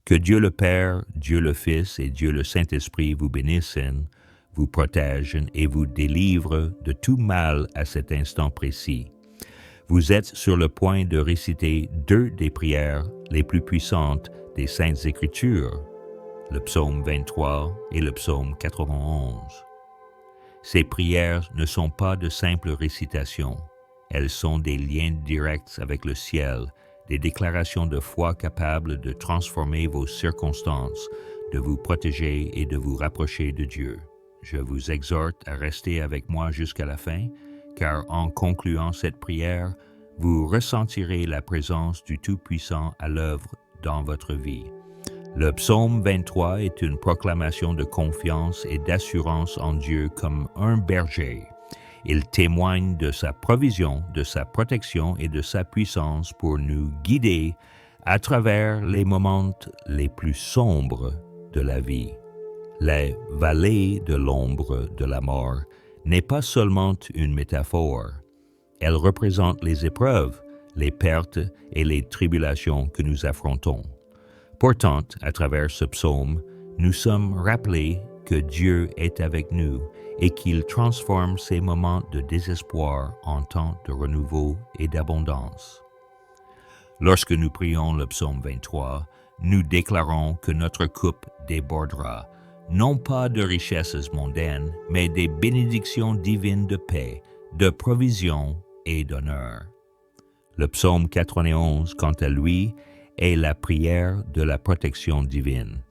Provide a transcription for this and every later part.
Que Dieu le Père, Dieu le Fils et Dieu le Saint-Esprit vous bénissent, vous protègent et vous délivrent de tout mal à cet instant précis. Vous êtes sur le point de réciter deux des prières les plus puissantes des Saintes Écritures, le psaume 23 et le psaume 91. Ces prières ne sont pas de simples récitations, elles sont des liens directs avec le ciel, des déclarations de foi capables de transformer vos circonstances, de vous protéger et de vous rapprocher de Dieu. Je vous exhorte à rester avec moi jusqu'à la fin, car en concluant cette prière, vous ressentirez la présence du Tout-Puissant à l'œuvre dans votre vie. Le psaume 23 est une proclamation de confiance et d'assurance en Dieu comme un berger. Il témoigne de sa provision, de sa protection et de sa puissance pour nous guider à travers les moments les plus sombres de la vie. La vallée de l'ombre de la mort n'est pas seulement une métaphore. Elle représente les épreuves, les pertes et les tribulations que nous affrontons. Pourtant, à travers ce psaume, nous sommes rappelés que Dieu est avec nous et qu'il transforme ces moments de désespoir en temps de renouveau et d'abondance. Lorsque nous prions le psaume 23, nous déclarons que notre coupe débordera, non pas de richesses mondaines, mais des bénédictions divines de paix, de provision et d'honneur. Le psaume 91, quant à lui, est la prière de la protection divine.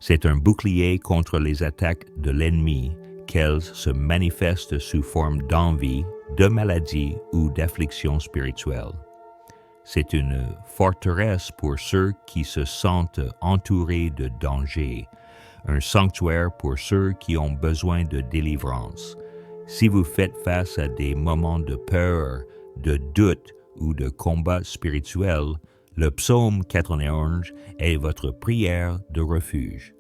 C'est un bouclier contre les attaques de l'ennemi, qu'elles se manifestent sous forme d'envie, de maladie ou d'affliction spirituelle. C'est une forteresse pour ceux qui se sentent entourés de dangers, un sanctuaire pour ceux qui ont besoin de délivrance. Si vous faites face à des moments de peur, de doute ou de combat spirituel, le psaume 91 est votre prière de refuge.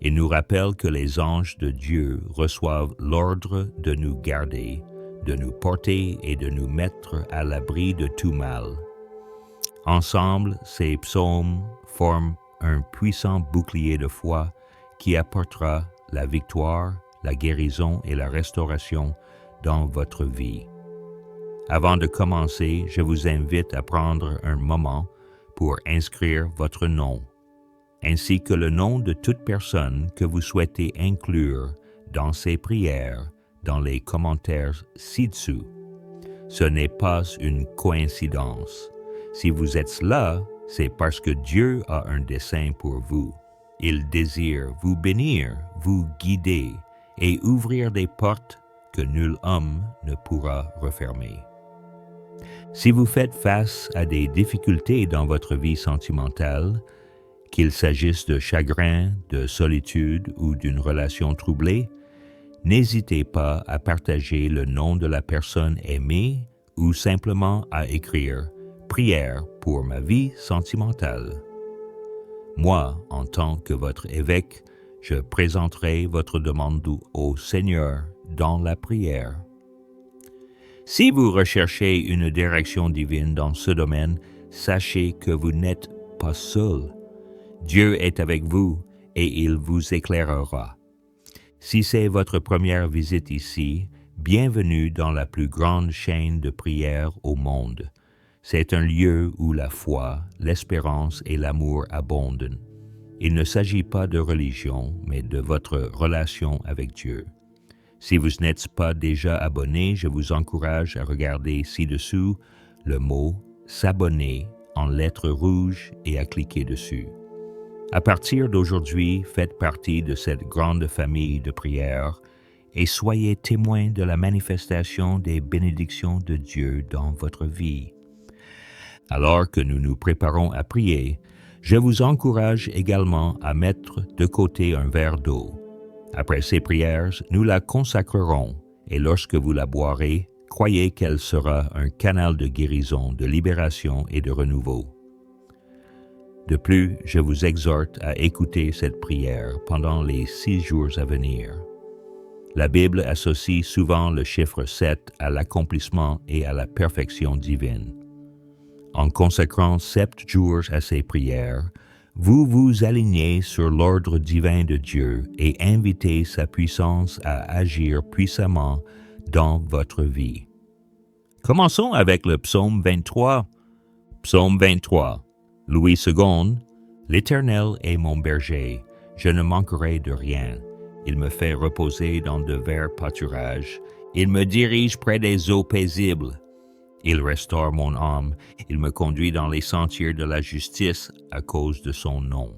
Il nous rappelle que les anges de Dieu reçoivent l'ordre de nous garder, de nous porter et de nous mettre à l'abri de tout mal. Ensemble, ces psaumes forment un puissant bouclier de foi qui apportera la victoire, la guérison et la restauration dans votre vie. Avant de commencer, je vous invite à prendre un moment pour inscrire votre nom, ainsi que le nom de toute personne que vous souhaitez inclure dans ces prières dans les commentaires ci-dessous. Ce n'est pas une coïncidence. Si vous êtes là, c'est parce que Dieu a un dessein pour vous. Il désire vous bénir, vous guider et ouvrir des portes que nul homme ne pourra refermer. Si vous faites face à des difficultés dans votre vie sentimentale, qu'il s'agisse de chagrin, de solitude ou d'une relation troublée, n'hésitez pas à partager le nom de la personne aimée ou simplement à écrire « Prière pour ma vie sentimentale ». Moi, en tant que votre évêque, je présenterai votre demande au Seigneur dans la prière. Si vous recherchez une direction divine dans ce domaine, sachez que vous n'êtes pas seul. Dieu est avec vous et il vous éclairera. Si c'est votre première visite ici, bienvenue dans la plus grande chaîne de prière au monde. C'est un lieu où la foi, l'espérance et l'amour abondent. Il ne s'agit pas de religion, mais de votre relation avec Dieu. Si vous n'êtes pas déjà abonné, je vous encourage à regarder ci-dessous le mot « S'abonner » en lettres rouges et à cliquer dessus. À partir d'aujourd'hui, faites partie de cette grande famille de prière et soyez témoins de la manifestation des bénédictions de Dieu dans votre vie. Alors que nous nous préparons à prier, je vous encourage également à mettre de côté un verre d'eau. Après ces prières, nous la consacrerons et lorsque vous la boirez, croyez qu'elle sera un canal de guérison, de libération et de renouveau. De plus, je vous exhorte à écouter cette prière pendant les 6 jours à venir. La Bible associe souvent le chiffre 7 à l'accomplissement et à la perfection divine. En consacrant 7 jours à ces prières, vous vous alignez sur l'ordre divin de Dieu et invitez sa puissance à agir puissamment dans votre vie. Commençons avec le psaume 23. Psaume 23. Louis II. L'Éternel est mon berger, je ne manquerai de rien. Il me fait reposer dans de verts pâturages. Il me dirige près des eaux paisibles. Il restaure mon âme. Il me conduit dans les sentiers de la justice à cause de son nom.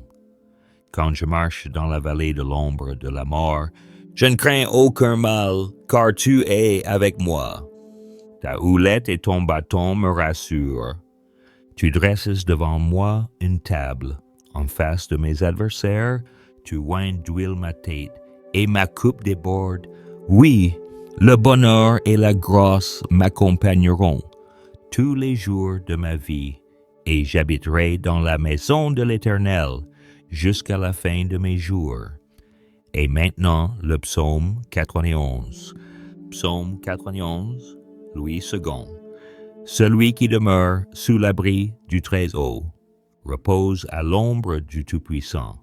Quand je marche dans la vallée de l'ombre de la mort, je ne crains aucun mal, car tu es avec moi. Ta houlette et ton bâton me rassurent. Tu dresses devant moi une table. En face de mes adversaires, tu oins d'huile ma tête, et ma coupe déborde. Oui, le bonheur et la grâce m'accompagneront tous les jours de ma vie, et j'habiterai dans la maison de l'Éternel jusqu'à la fin de mes jours. Et maintenant, le psaume 91. Psaume 91, Louis II. Celui qui demeure sous l'abri du Très-Haut repose à l'ombre du Tout-Puissant.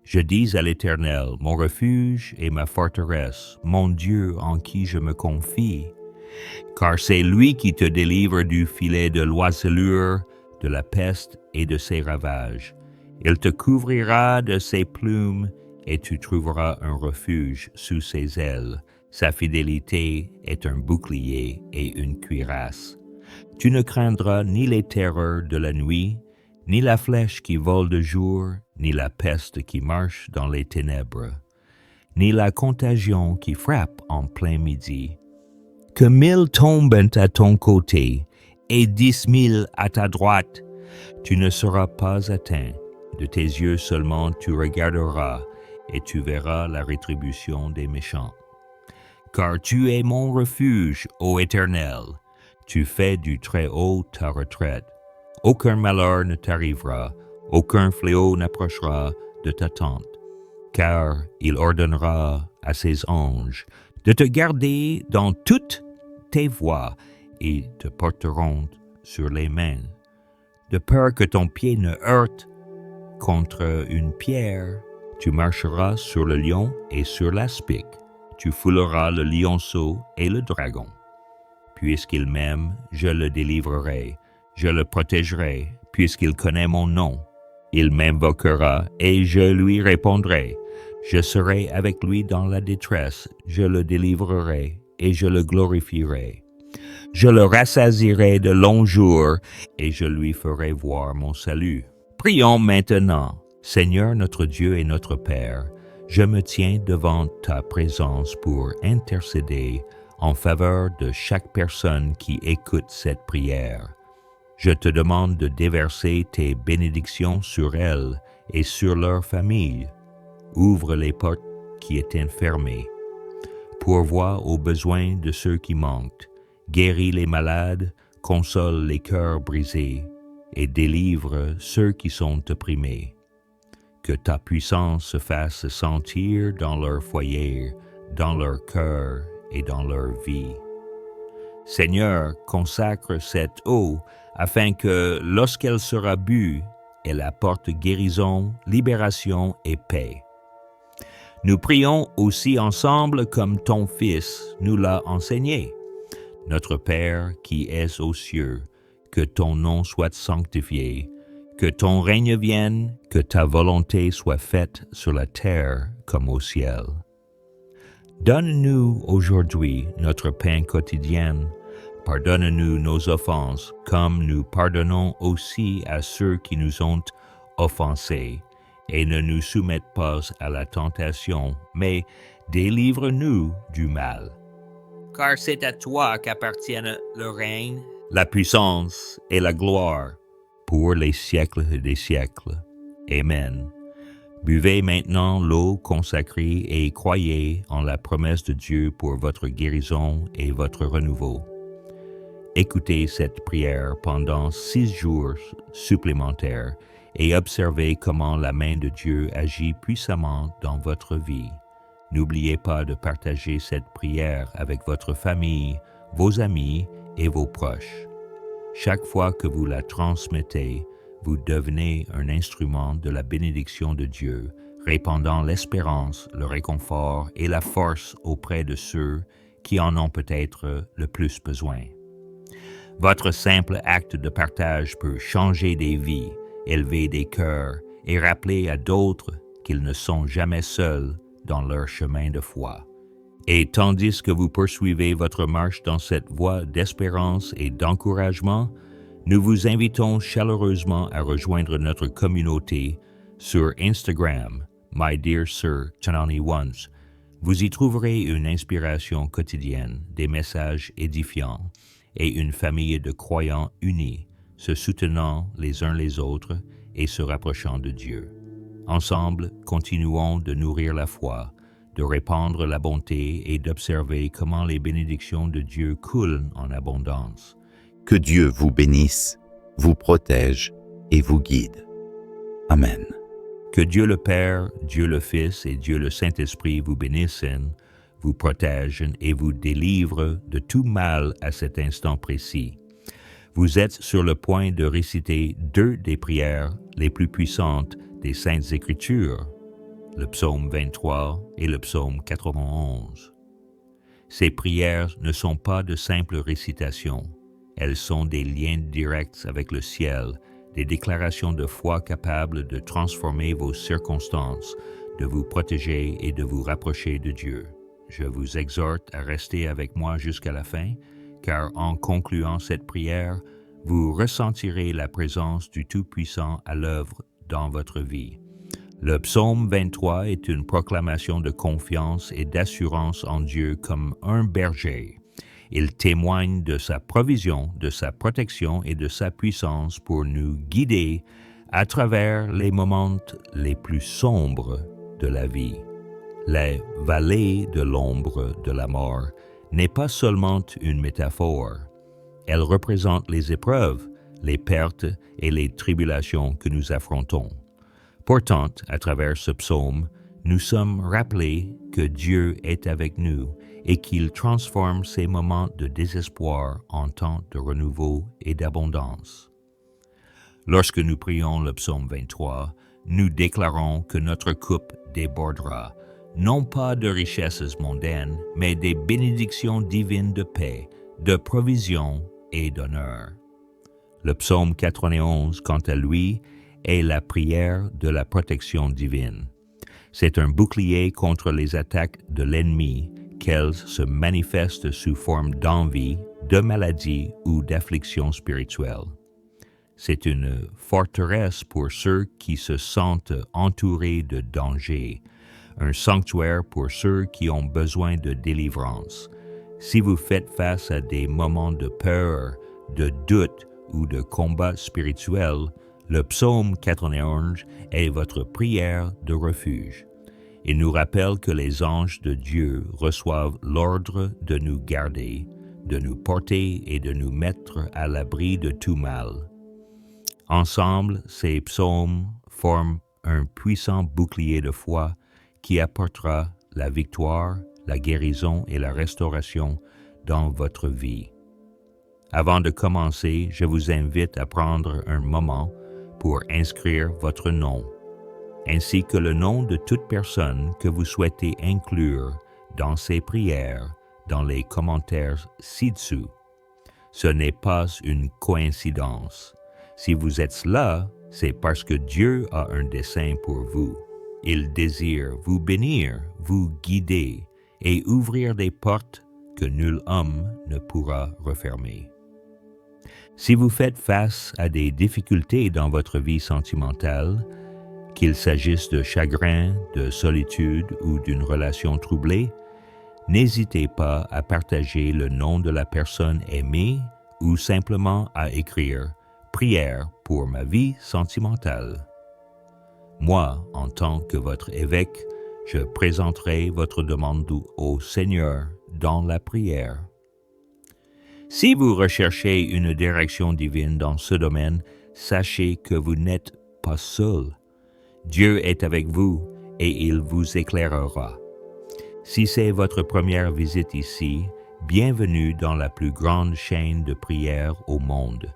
Je dis à l'Éternel, mon refuge et ma forteresse, mon Dieu en qui je me confie, car c'est lui qui te délivre du filet de l'oiselure, de la peste et de ses ravages. Il te couvrira de ses plumes et tu trouveras un refuge sous ses ailes. Sa fidélité est un bouclier et une cuirasse. Tu ne craindras ni les terreurs de la nuit, ni la flèche qui vole de jour, ni la peste qui marche dans les ténèbres, ni la contagion qui frappe en plein midi. Que 1000 tombent à ton côté et 10 000 à ta droite, tu ne seras pas atteint. De tes yeux seulement tu regarderas et tu verras la rétribution des méchants. Car tu es mon refuge, ô Éternel, tu fais du Très-Haut ta retraite. Aucun malheur ne t'arrivera, aucun fléau n'approchera de ta tente, car il ordonnera à ses anges de te garder dans toutes tes voies et te porteront sur les mains, de peur que ton pied ne heurte contre une pierre. Tu marcheras sur le lion et sur l'aspic, tu fouleras le lionceau et le dragon. Puisqu'il m'aime, je le délivrerai, je le protégerai, puisqu'il connaît mon nom. Il m'invoquera et je lui répondrai. Je serai avec lui dans la détresse, je le délivrerai et je le glorifierai. Je le rassasierai de longs jours et je lui ferai voir mon salut. Prions maintenant. Seigneur notre Dieu et notre Père, je me tiens devant ta présence pour intercéder en faveur de chaque personne qui écoute cette prière. Je te demande de déverser tes bénédictions sur elles et sur leur famille. Ouvre les portes qui étaient fermées. Pourvois aux besoins de ceux qui manquent. Guéris les malades, console les cœurs brisés et délivre ceux qui sont opprimés. Que ta puissance se fasse sentir dans leur foyer, dans leur cœur et dans leur vie. Seigneur, consacre cette eau afin que, lorsqu'elle sera bue, elle apporte guérison, libération et paix. Nous prions aussi ensemble comme ton Fils nous l'a enseigné. Notre Père qui es aux cieux, que ton nom soit sanctifié, que ton règne vienne, que ta volonté soit faite sur la terre comme au ciel. Donne-nous aujourd'hui notre pain quotidien. Pardonne-nous nos offenses, comme nous pardonnons aussi à ceux qui nous ont offensés. Et ne nous soumette pas à la tentation, mais délivre-nous du mal. Car c'est à toi qu'appartiennent le règne, la puissance et la gloire, pour les siècles des siècles. Amen. Buvez maintenant l'eau consacrée et croyez en la promesse de Dieu pour votre guérison et votre renouveau. Écoutez cette prière pendant 6 jours supplémentaires et observez comment la main de Dieu agit puissamment dans votre vie. N'oubliez pas de partager cette prière avec votre famille, vos amis et vos proches. Chaque fois que vous la transmettez, vous devenez un instrument de la bénédiction de Dieu, répandant l'espérance, le réconfort et la force auprès de ceux qui en ont peut-être le plus besoin. Votre simple acte de partage peut changer des vies, élever des cœurs et rappeler à d'autres qu'ils ne sont jamais seuls dans leur chemin de foi. Et tandis que vous poursuivez votre marche dans cette voie d'espérance et d'encouragement, nous vous invitons chaleureusement à rejoindre notre communauté sur Instagram, My Dear Sir Chinani Once. Vous y trouverez une inspiration quotidienne, des messages édifiants et une famille de croyants unis, se soutenant les uns les autres et se rapprochant de Dieu. Ensemble, continuons de nourrir la foi, de répandre la bonté et d'observer comment les bénédictions de Dieu coulent en abondance. Que Dieu vous bénisse, vous protège et vous guide. Amen. Que Dieu le Père, Dieu le Fils et Dieu le Saint-Esprit vous bénissent, vous protègent et vous délivrent de tout mal à cet instant précis. Vous êtes sur le point de réciter deux des prières les plus puissantes des Saintes Écritures, le psaume 23 et le psaume 91. Ces prières ne sont pas de simples récitations, elles sont des liens directs avec le ciel, des déclarations de foi capables de transformer vos circonstances, de vous protéger et de vous rapprocher de Dieu. Je vous exhorte à rester avec moi jusqu'à la fin, car en concluant cette prière, vous ressentirez la présence du Tout-Puissant à l'œuvre dans votre vie. Le psaume 23 est une proclamation de confiance et d'assurance en Dieu comme un berger. Il témoigne de sa provision, de sa protection et de sa puissance pour nous guider à travers les moments les plus sombres de la vie. La vallée de l'ombre de la mort n'est pas seulement une métaphore. Elle représente les épreuves, les pertes et les tribulations que nous affrontons. Pourtant, à travers ce psaume, nous sommes rappelés que Dieu est avec nous et qu'il transforme ces moments de désespoir en temps de renouveau et d'abondance. Lorsque nous prions le psaume 23, nous déclarons que notre coupe débordera, non pas de richesses mondaines, mais des bénédictions divines de paix, de provision et d'honneur. Le psaume 91, quant à lui, est la prière de la protection divine. C'est un bouclier contre les attaques de l'ennemi, qu'elles se manifestent sous forme d'envie, de maladie ou d'affliction spirituelle. C'est une forteresse pour ceux qui se sentent entourés de dangers, un sanctuaire pour ceux qui ont besoin de délivrance. Si vous faites face à des moments de peur, de doute ou de combat spirituel, le psaume 91 est votre prière de refuge. Il nous rappelle que les anges de Dieu reçoivent l'ordre de nous garder, de nous porter et de nous mettre à l'abri de tout mal. Ensemble, ces psaumes forment un puissant bouclier de foi qui apportera la victoire, la guérison et la restauration dans votre vie. Avant de commencer, je vous invite à prendre un moment pour inscrire votre nom, ainsi que le nom de toute personne que vous souhaitez inclure dans ces prières dans les commentaires ci-dessous. Ce n'est pas une coïncidence. Si vous êtes là, c'est parce que Dieu a un dessein pour vous. Il désire vous bénir, vous guider et ouvrir des portes que nul homme ne pourra refermer. Si vous faites face à des difficultés dans votre vie sentimentale, qu'il s'agisse de chagrin, de solitude ou d'une relation troublée, n'hésitez pas à partager le nom de la personne aimée ou simplement à écrire « Prière pour ma vie sentimentale ». Moi, en tant que votre évêque, je présenterai votre demande au Seigneur dans la prière. Si vous recherchez une direction divine dans ce domaine, sachez que vous n'êtes pas seul. Dieu est avec vous et il vous éclairera. Si c'est votre première visite ici, bienvenue dans la plus grande chaîne de prière au monde.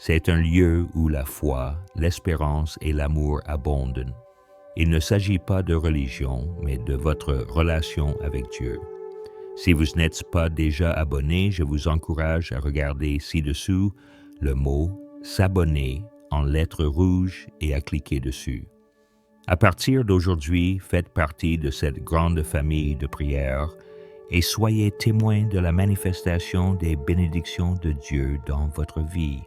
C'est un lieu où la foi, l'espérance et l'amour abondent. Il ne s'agit pas de religion, mais de votre relation avec Dieu. Si vous n'êtes pas déjà abonné, je vous encourage à regarder ci-dessous le mot « s'abonner » en lettres rouges et à cliquer dessus. À partir d'aujourd'hui, faites partie de cette grande famille de prière et soyez témoins de la manifestation des bénédictions de Dieu dans votre vie.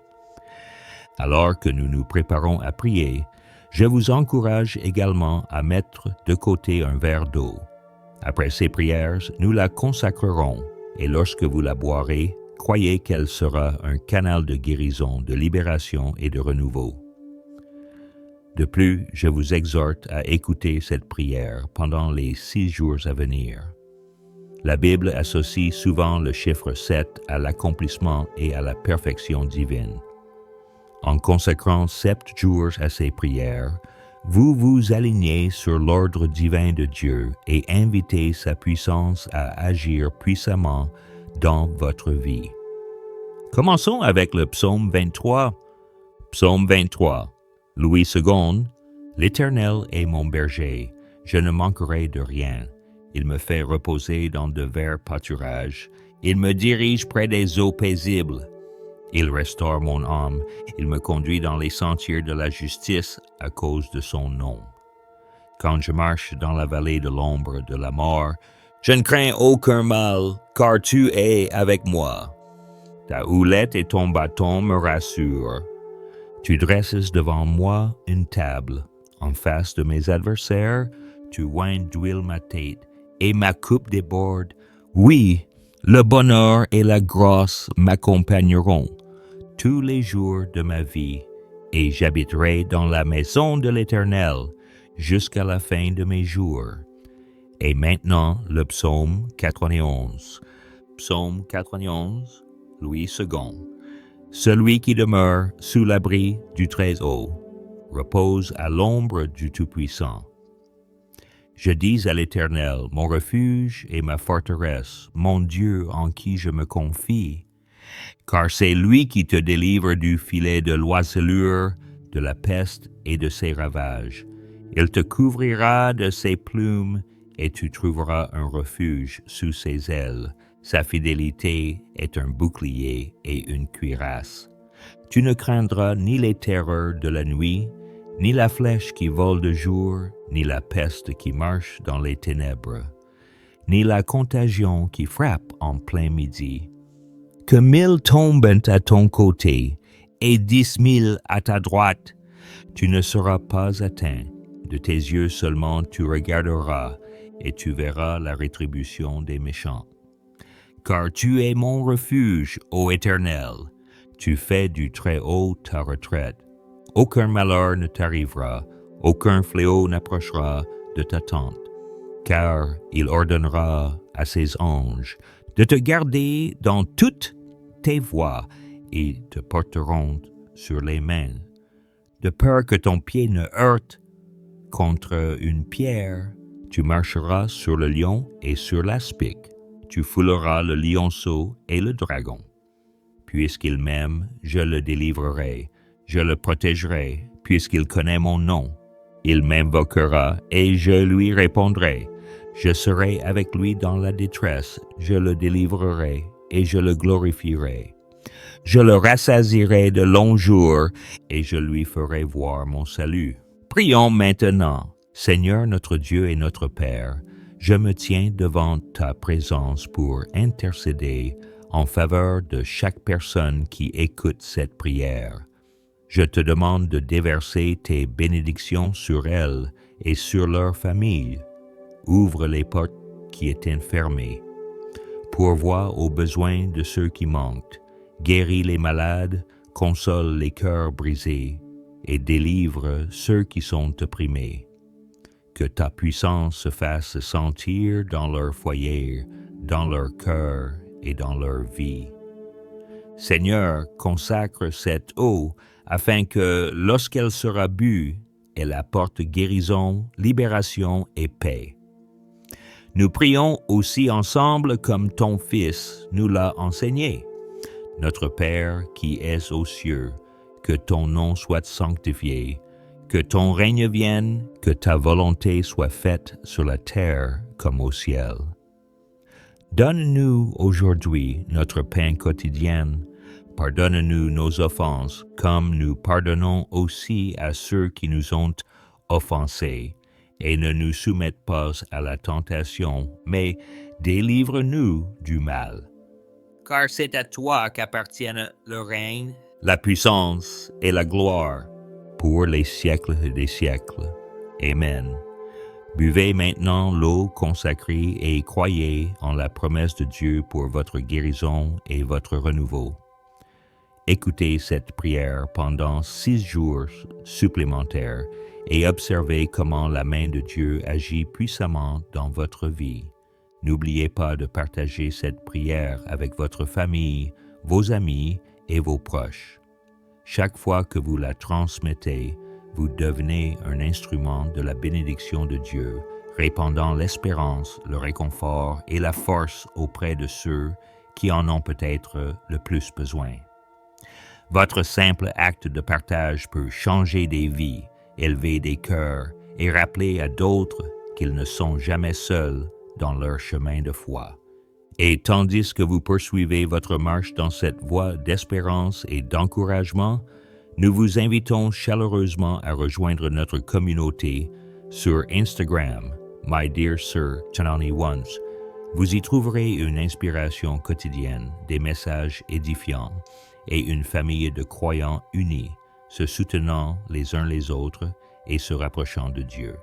Alors que nous nous préparons à prier, je vous encourage également à mettre de côté un verre d'eau. Après ces prières, nous la consacrerons, et lorsque vous la boirez, croyez qu'elle sera un canal de guérison, de libération et de renouveau. De plus, je vous exhorte à écouter cette prière pendant les 6 jours à venir. La Bible associe souvent le chiffre 7 à l'accomplissement et à la perfection divine. En consacrant 7 jours à ces prières, vous vous alignez sur l'ordre divin de Dieu et invitez sa puissance à agir puissamment dans votre vie. Commençons avec le psaume 23. Psaume 23. Louis II. L'Éternel est mon berger, je ne manquerai de rien. Il me fait reposer dans de verts pâturages. Il me dirige près des eaux paisibles. Il restaure mon âme. Il me conduit dans les sentiers de la justice à cause de son nom. Quand je marche dans la vallée de l'ombre de la mort, je ne crains aucun mal, car tu es avec moi. Ta houlette et ton bâton me rassurent. Tu dresses devant moi une table. En face de mes adversaires, tu oins d'huile ma tête, et ma coupe déborde. Oui, le bonheur et la grâce m'accompagneront tous les jours de ma vie, et j'habiterai dans la maison de l'Éternel jusqu'à la fin de mes jours. Et maintenant, le psaume 91. Psaume 91, Louis II. Celui qui demeure sous l'abri du Très-Haut repose à l'ombre du Tout-Puissant. Je dis à l'Éternel, mon refuge et ma forteresse, mon Dieu en qui je me confie, car c'est lui qui te délivre du filet de l'oiselure, de la peste et de ses ravages. Il te couvrira de ses plumes et tu trouveras un refuge sous ses ailes. Sa fidélité est un bouclier et une cuirasse. Tu ne craindras ni les terreurs de la nuit, ni la flèche qui vole de jour, ni la peste qui marche dans les ténèbres, ni la contagion qui frappe en plein midi. Que 1000 tombent à ton côté et 10 000 à ta droite, tu ne seras pas atteint. De tes yeux seulement tu regarderas et tu verras la rétribution des méchants. Car tu es mon refuge, ô Éternel, tu fais du Très-Haut ta retraite. Aucun malheur ne t'arrivera, aucun fléau n'approchera de ta tente, car il ordonnera à ses anges de te garder dans toutes tes voies et te porteront sur les mains, de peur que ton pied ne heurte contre une pierre. Tu marcheras sur le lion et sur l'aspic, tu fouleras le lionceau et le dragon. Puisqu'il m'aime, je le délivrerai, je le protégerai, puisqu'il connaît mon nom. Il m'invoquera et je lui répondrai. Je serai avec lui dans la détresse, je le délivrerai et je le glorifierai. Je le rassasierai de longs jours et je lui ferai voir mon salut. Prions maintenant. Seigneur notre Dieu et notre Père, je me tiens devant ta présence pour intercéder en faveur de chaque personne qui écoute cette prière. Je te demande de déverser tes bénédictions sur elles et sur leur famille. Ouvre les portes qui étaient fermées. Pourvois aux besoins de ceux qui manquent. Guéris les malades, console les cœurs brisés et délivre ceux qui sont opprimés. Que ta puissance se fasse sentir dans leur foyer, dans leur cœur et dans leur vie. Seigneur, consacre cette eau afin que, lorsqu'elle sera bue, elle apporte guérison, libération et paix. Nous prions aussi ensemble comme ton Fils nous l'a enseigné. Notre Père qui es aux cieux, que ton nom soit sanctifié, que ton règne vienne, que ta volonté soit faite sur la terre comme au ciel. Donne-nous aujourd'hui notre pain quotidien. Pardonne-nous nos offenses, comme nous pardonnons aussi à ceux qui nous ont offensés. Et ne nous soumette pas à la tentation, mais délivre-nous du mal. Car c'est à toi qu'appartiennent le règne, la puissance et la gloire, pour les siècles des siècles. Amen. Buvez maintenant l'eau consacrée et croyez en la promesse de Dieu pour votre guérison et votre renouveau. Écoutez cette prière pendant 6 jours supplémentaires et observez comment la main de Dieu agit puissamment dans votre vie. N'oubliez pas de partager cette prière avec votre famille, vos amis et vos proches. Chaque fois que vous la transmettez, vous devenez un instrument de la bénédiction de Dieu, répandant l'espérance, le réconfort et la force auprès de ceux qui en ont peut-être le plus besoin. Votre simple acte de partage peut changer des vies, élever des cœurs et rappeler à d'autres qu'ils ne sont jamais seuls dans leur chemin de foi. Et tandis que vous poursuivez votre marche dans cette voie d'espérance et d'encouragement, nous vous invitons chaleureusement à rejoindre notre communauté sur Instagram, My Dear Sir Tanani Once. Vous y trouverez une inspiration quotidienne, des messages édifiants et une famille de croyants unis, se soutenant les uns les autres et se rapprochant de Dieu.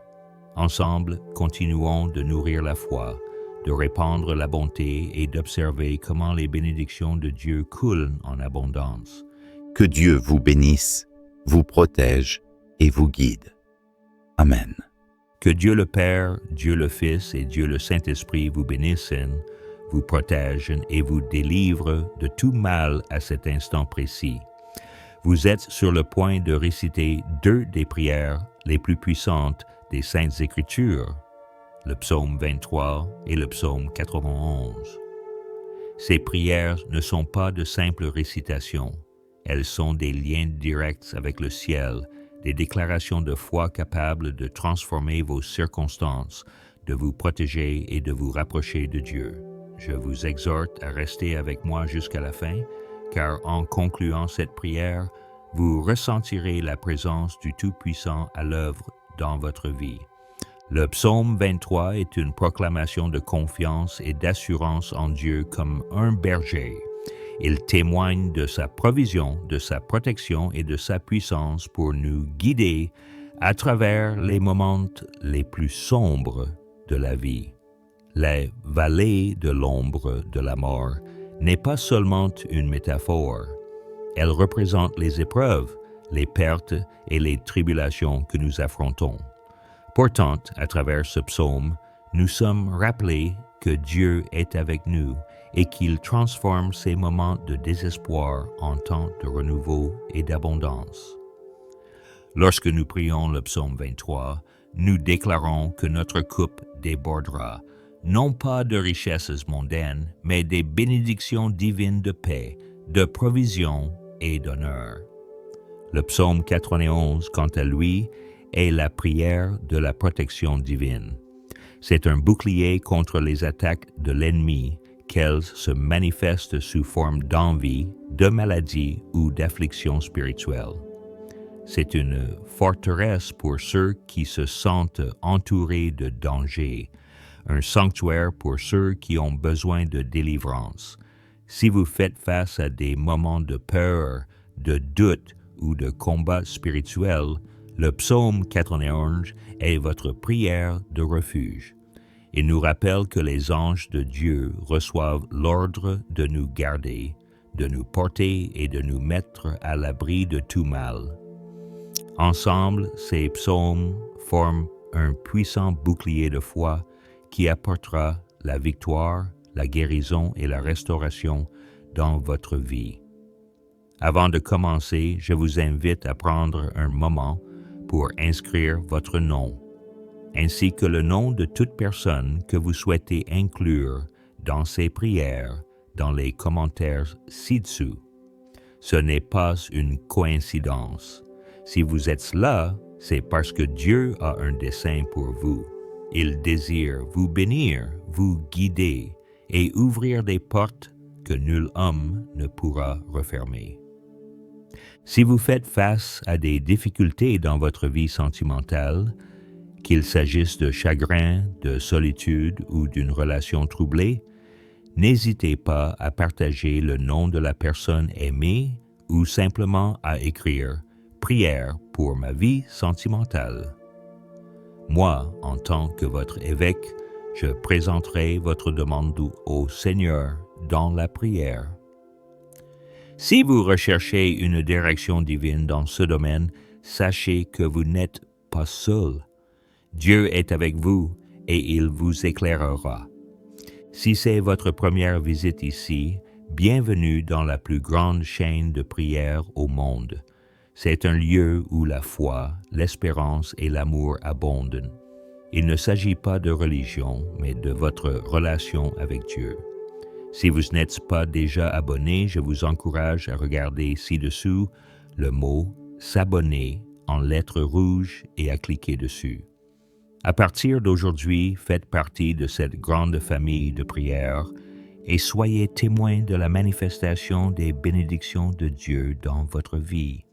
Ensemble, continuons de nourrir la foi, de répandre la bonté et d'observer comment les bénédictions de Dieu coulent en abondance. Que Dieu vous bénisse, vous protège et vous guide. Amen. Que Dieu le Père, Dieu le Fils et Dieu le Saint-Esprit vous bénissent, vous protègent et vous délivrent de tout mal à cet instant précis. Vous êtes sur le point de réciter 2 des prières les plus puissantes des Saintes Écritures, le psaume 23 et le psaume 91. Ces prières ne sont pas de simples récitations, elles sont des liens directs avec le ciel, des déclarations de foi capables de transformer vos circonstances, de vous protéger et de vous rapprocher de Dieu. Je vous exhorte à rester avec moi jusqu'à la fin, car en concluant cette prière, vous ressentirez la présence du Tout-Puissant à l'œuvre dans votre vie. Le psaume 23 est une proclamation de confiance et d'assurance en Dieu comme un berger. Il témoigne de sa provision, de sa protection et de sa puissance pour nous guider à travers les moments les plus sombres de la vie. La vallée de l'ombre de la mort n'est pas seulement une métaphore. Elle représente les épreuves, les pertes et les tribulations que nous affrontons. Pourtant, à travers ce psaume, nous sommes rappelés que Dieu est avec nous et qu'il transforme ces moments de désespoir en temps de renouveau et d'abondance. Lorsque nous prions le psaume 23, nous déclarons que notre coupe débordera, non pas de richesses mondaines, mais des bénédictions divines de paix, de provision et d'honneur. Le psaume 91, quant à lui, est la prière de la protection divine. C'est un bouclier contre les attaques de l'ennemi, qu'elles se manifestent sous forme d'envie, de maladie ou d'affliction spirituelle. C'est une forteresse pour ceux qui se sentent entourés de dangers, un sanctuaire pour ceux qui ont besoin de délivrance. Si vous faites face à des moments de peur, de doute ou de combat spirituel, le psaume 91 est votre prière de refuge. Il nous rappelle que les anges de Dieu reçoivent l'ordre de nous garder, de nous porter et de nous mettre à l'abri de tout mal. Ensemble, ces psaumes forment un puissant bouclier de foi qui apportera la victoire, la guérison et la restauration dans votre vie. Avant de commencer, je vous invite à prendre un moment pour inscrire votre nom, ainsi que le nom de toute personne que vous souhaitez inclure dans ces prières dans les commentaires ci-dessous. Ce n'est pas une coïncidence. Si vous êtes là, c'est parce que Dieu a un dessein pour vous. Il désire vous bénir, vous guider et ouvrir des portes que nul homme ne pourra refermer. Si vous faites face à des difficultés dans votre vie sentimentale, qu'il s'agisse de chagrin, de solitude ou d'une relation troublée, n'hésitez pas à partager le nom de la personne aimée ou simplement à écrire « Prière pour ma vie sentimentale ». Moi, en tant que votre évêque, je présenterai votre demande au Seigneur dans la prière. Si vous recherchez une direction divine dans ce domaine, sachez que vous n'êtes pas seul. Dieu est avec vous et il vous éclairera. Si c'est votre première visite ici, bienvenue dans la plus grande chaîne de prière au monde. C'est un lieu où la foi, l'espérance et l'amour abondent. Il ne s'agit pas de religion, mais de votre relation avec Dieu. Si vous n'êtes pas déjà abonné, je vous encourage à regarder ci-dessous le mot « s'abonner » en lettres rouges et à cliquer dessus. À partir d'aujourd'hui, faites partie de cette grande famille de prière et soyez témoins de la manifestation des bénédictions de Dieu dans votre vie.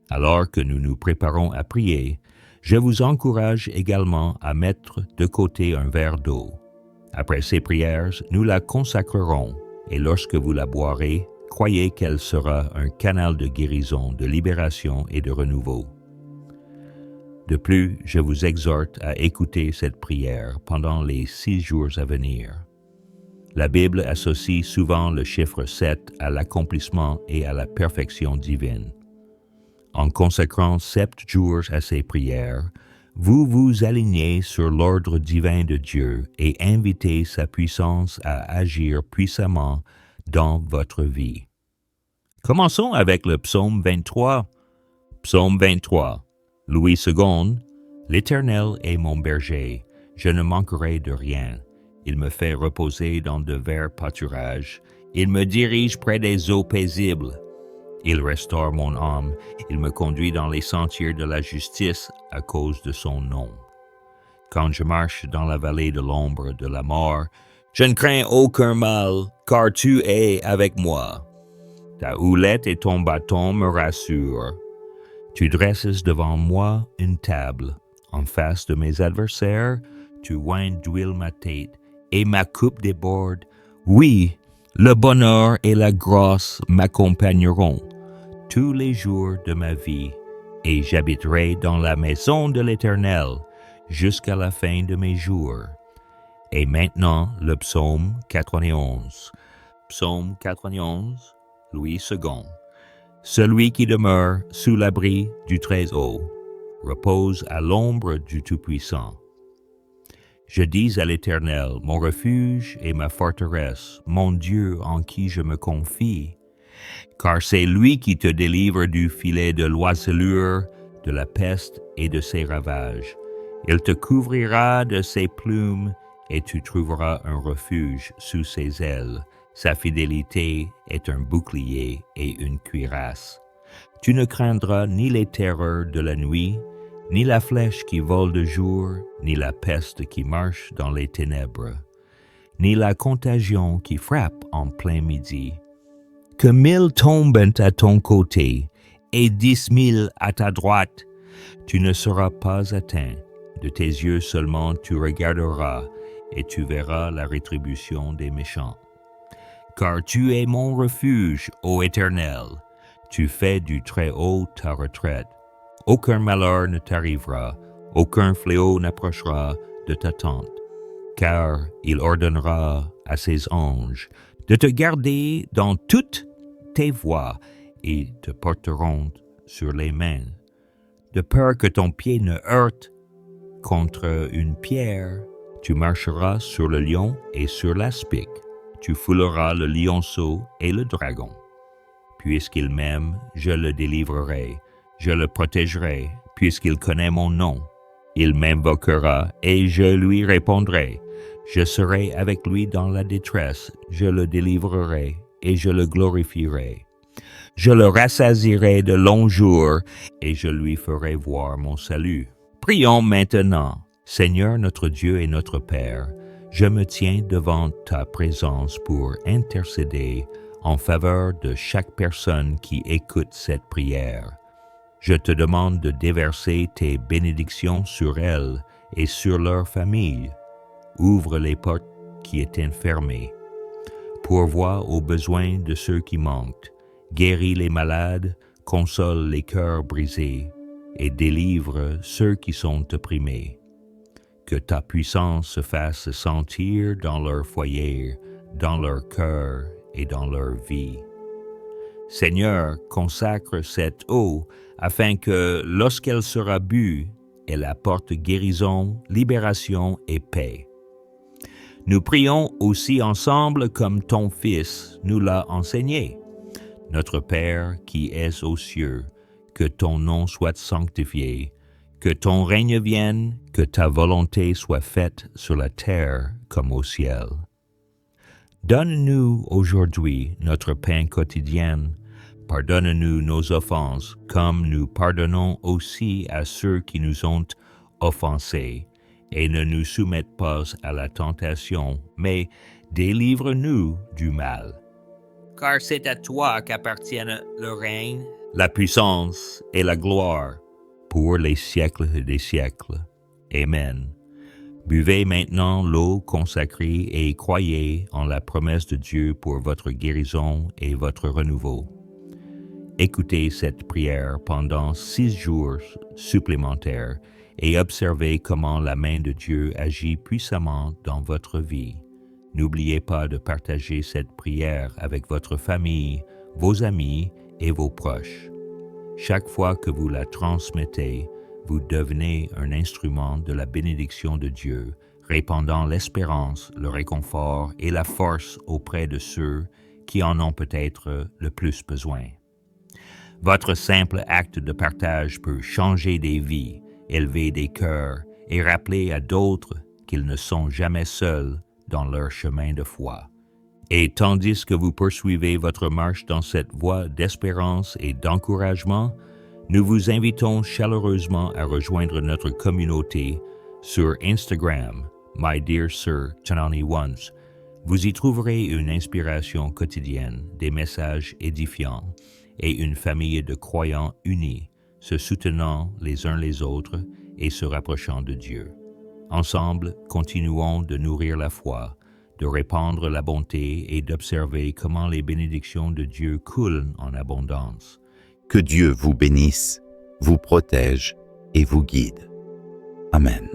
Alors que nous nous préparons à prier, je vous encourage également à mettre de côté un verre d'eau. Après ces prières, nous la consacrerons et lorsque vous la boirez, croyez qu'elle sera un canal de guérison, de libération et de renouveau. De plus, je vous exhorte à écouter cette prière pendant les 6 jours à venir. La Bible associe souvent le chiffre 7 à l'accomplissement et à la perfection divine. En consacrant 7 jours à ces prières, vous vous alignez sur l'ordre divin de Dieu et invitez sa puissance à agir puissamment dans votre vie. Commençons avec le psaume 23. Psaume 23. Louis II. L'Éternel est mon berger, je ne manquerai de rien. Il me fait reposer dans de verts pâturages. Il me dirige près des eaux paisibles. Il restaure mon âme. Il me conduit dans les sentiers de la justice à cause de son nom. Quand je marche dans la vallée de l'ombre de la mort, je ne crains aucun mal, car tu es avec moi. Ta houlette et ton bâton me rassurent. Tu dresses devant moi une table. En face de mes adversaires, tu oins d'huile ma tête, et ma coupe déborde. Oui, le bonheur et la grâce m'accompagneront tous les jours de ma vie, et j'habiterai dans la maison de l'Éternel jusqu'à la fin de mes jours. Et maintenant, le psaume 91. Psaume 91, Louis II. Celui qui demeure sous l'abri du Très-Haut repose à l'ombre du Tout-Puissant. Je dis à l'Éternel, mon refuge et ma forteresse, mon Dieu en qui je me confie, car c'est lui qui te délivre du filet de l'oiselure, de la peste et de ses ravages. Il te couvrira de ses plumes et tu trouveras un refuge sous ses ailes. Sa fidélité est un bouclier et une cuirasse. Tu ne craindras ni les terreurs de la nuit, ni la flèche qui vole de jour, ni la peste qui marche dans les ténèbres, ni la contagion qui frappe en plein midi. Que 1000 tombent à ton côté et 10 000 à ta droite, tu ne seras pas atteint. De tes yeux seulement tu regarderas et tu verras la rétribution des méchants. Car tu es mon refuge, ô Éternel, tu fais du Très-Haut ta retraite. Aucun malheur ne t'arrivera, aucun fléau n'approchera de ta tente, car il ordonnera à ses anges de te garder dans toutes tes voies et te porteront sur les mains, de peur que ton pied ne heurte contre une pierre. Tu marcheras sur le lion et sur l'aspic. Tu fouleras le lionceau et le dragon. Puisqu'il m'aime, je le délivrerai, je le protégerai, puisqu'il connaît mon nom. Il m'invoquera et je lui répondrai. Je serai avec lui dans la détresse, je le délivrerai et je le glorifierai. Je le rassasierai de longs jours et je lui ferai voir mon salut. Prions maintenant. Seigneur notre Dieu et notre Père, je me tiens devant ta présence pour intercéder en faveur de chaque personne qui écoute cette prière. Je te demande de déverser tes bénédictions sur elles et sur leur famille. Ouvre les portes qui étaient fermées. Pourvois aux besoins de ceux qui manquent. Guéris les malades, console les cœurs brisés et délivre ceux qui sont opprimés. Que ta puissance se fasse sentir dans leur foyer, dans leur cœur et dans leur vie. Seigneur, consacre cette eau afin que, lorsqu'elle sera bue, elle apporte guérison, libération et paix. Nous prions aussi ensemble comme ton Fils nous l'a enseigné. Notre Père qui es aux cieux, que ton nom soit sanctifié, que ton règne vienne, que ta volonté soit faite sur la terre comme au ciel. Donne-nous aujourd'hui notre pain quotidien. Pardonne-nous nos offenses, comme nous pardonnons aussi à ceux qui nous ont offensés. Et ne nous soumette pas à la tentation, mais délivre-nous du mal. Car c'est à toi qu'appartiennent le règne, la puissance et la gloire, pour les siècles des siècles. Amen. Buvez maintenant l'eau consacrée et croyez en la promesse de Dieu pour votre guérison et votre renouveau. Écoutez cette prière pendant 6 jours supplémentaires et observez comment la main de Dieu agit puissamment dans votre vie. N'oubliez pas de partager cette prière avec votre famille, vos amis et vos proches. Chaque fois que vous la transmettez, vous devenez un instrument de la bénédiction de Dieu, répandant l'espérance, le réconfort et la force auprès de ceux qui en ont peut-être le plus besoin. Votre simple acte de partage peut changer des vies, élever des cœurs et rappeler à d'autres qu'ils ne sont jamais seuls dans leur chemin de foi. Et tandis que vous poursuivez votre marche dans cette voie d'espérance et d'encouragement, nous vous invitons chaleureusement à rejoindre notre communauté sur Instagram, My Dear Sir Tanani Once. Vous y trouverez une inspiration quotidienne, des messages édifiants et une famille de croyants unis, se soutenant les uns les autres et se rapprochant de Dieu. Ensemble, continuons de nourrir la foi, de répandre la bonté et d'observer comment les bénédictions de Dieu coulent en abondance. Que Dieu vous bénisse, vous protège et vous guide. Amen.